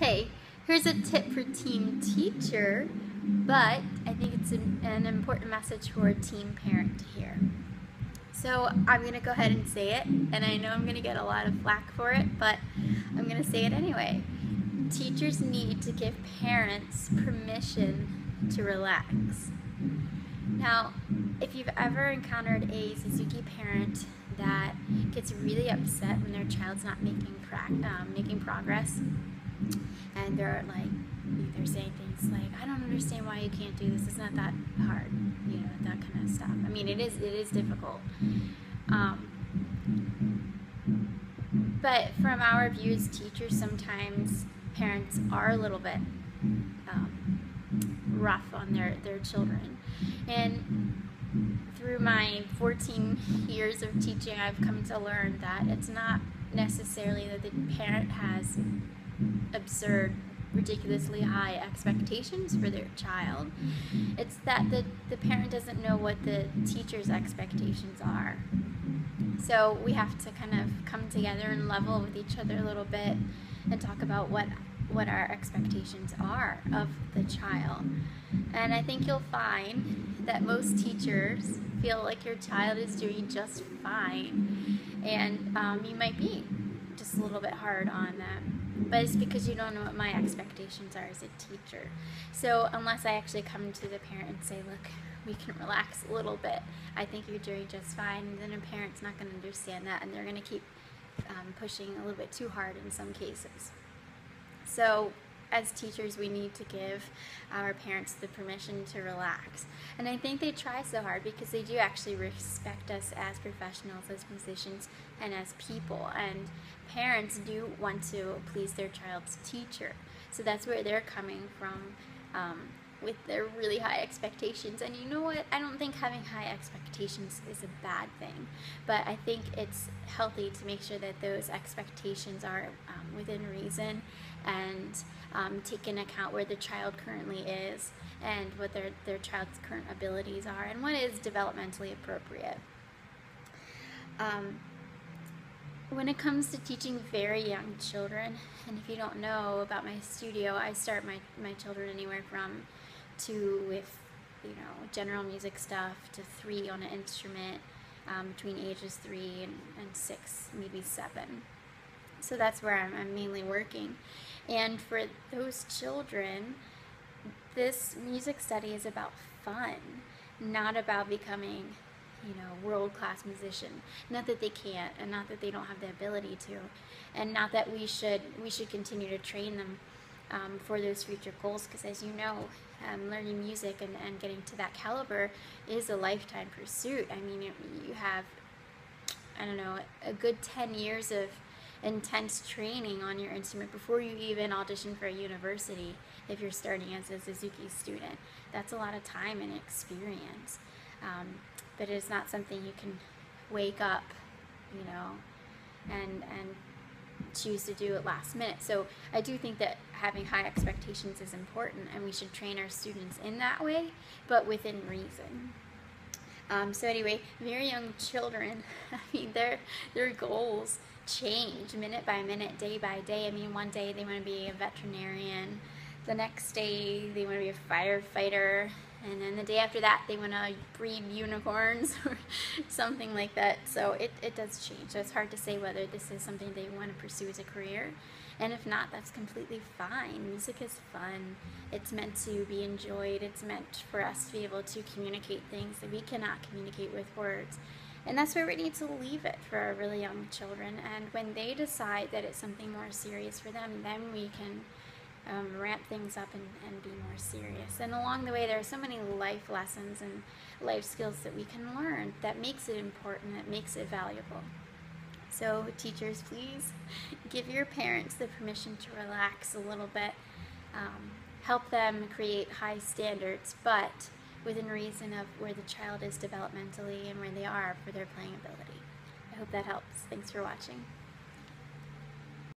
Hey, here's a tip for team teacher, but I think it's an important message for a team parent to hear. So I'm going to go ahead and say it, and I know I'm going to get a lot of flack for it, but I'm going to say it anyway. Teachers need to give parents permission to relax. Now, if you've ever encountered a Suzuki parent that gets really upset when their child's not making progress, and they're saying things like, "I don't understand why you can't do this. It's not that hard," that kind of stuff. I mean, it is difficult. But from our view as teachers, sometimes parents are a little bit rough on their children. And through my 14 years of teaching, I've come to learn that it's not necessarily that the parent has absurd, ridiculously high expectations for their child. It's that the parent doesn't know what the teacher's expectations are. So we have to kind of come together and level with each other a little bit and talk about what our expectations are of the child. And I think you'll find that most teachers feel like your child is doing just fine, and you might be just a little bit hard on them, but it's because you don't know what my expectations are as a teacher. So unless I actually come to the parent and say, look, we can relax a little bit, I think you're doing just fine, then a parent's not going to understand that, and they're going to keep pushing a little bit too hard in some cases. So as teachers, we need to give our parents the permission to relax. And I think they try so hard because they do actually respect us as professionals, as musicians, and as people. And parents do want to please their child's teacher. So that's where they're coming from with their really high expectations. And you know what? I don't think having high expectations is a bad thing. But I think it's healthy to make sure that those expectations are within reason and take into account where the child currently is and what their child's current abilities are and what is developmentally appropriate. When it comes to teaching very young children, and if you don't know about my studio, I start my children anywhere from 2 with general music stuff to 3 on an instrument, between ages 3 and 6, maybe 7. So that's where I'm mainly working. And for those children, this music study is about fun, not about becoming, world-class musician. Not that they can't, and not that they don't have the ability to, and not that we should continue to train them for those future goals, because as you know, learning music and getting to that caliber is a lifetime pursuit. I mean, you have, a good 10 years of intense training on your instrument before you even audition for a university if you're starting as a Suzuki student. That's a lot of time and experience. But it's not something you can wake up, and choose to do at last minute. So I do think that having high expectations is important, and we should train our students in that way, but within reason. So anyway, very young children, I mean, their goals change minute by minute, day by day. I mean, one day they want to be a veterinarian, the next day they want to be a firefighter, and then the day after that they want to breed unicorns or something like that. So it does change. So it's hard to say whether this is something they want to pursue as a career, and if not, that's completely fine. Music is fun. It's meant to be enjoyed. It's meant for us to be able to communicate things that we cannot communicate with words. And that's where we need to leave it for our really young children. And when they decide that it's something more serious for them, then we can ramp things up and be more serious. And along the way, there are so many life lessons and life skills that we can learn that makes it important, that makes it valuable. So teachers, please give your parents the permission to relax a little bit. Help them create high standards, but within reason of where the child is developmentally and where they are for their playing ability. I hope that helps. Thanks for watching.